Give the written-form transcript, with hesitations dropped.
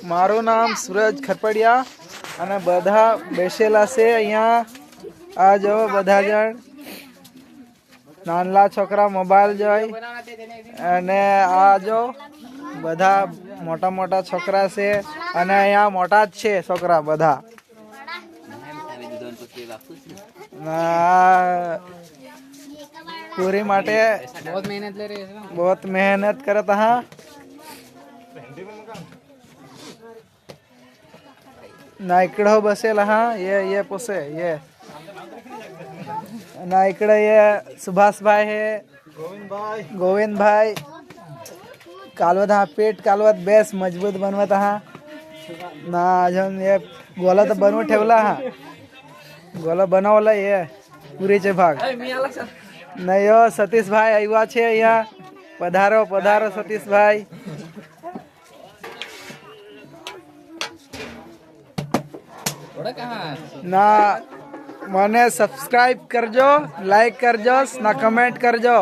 મારું નામ સુરજ ખરપડિયા અને બધા બેસેલા છે અહીંયા. આ જો બધા જણ નાનલા છોકરા મોબાઈલ જોઈ અને આ જો બધા મોટા મોટા છોકરા છે અને અહીંયા મોટા જ છે છોકરા બધા. પૂરી માટે बहुत मेहनत करत हा. ना इकडं बसेल हा ये पोसे ये ना इकडे ये सुभाष भाई है गोविंद भाई कालवत हा पेट कालवत बेस मजबूत बनवत हा ना अजून ये गोला तर बनवून ठेवला हा गोला बनवला ये पुरीचे भाग नहीं हो सतीश भाई आया छे यहाँ पधारो पधारो सतीश भाई. ना મને સબસ્ક્રાઇબ કરજો, લાઈક કરજો, ના કમેન્ટ કરજો.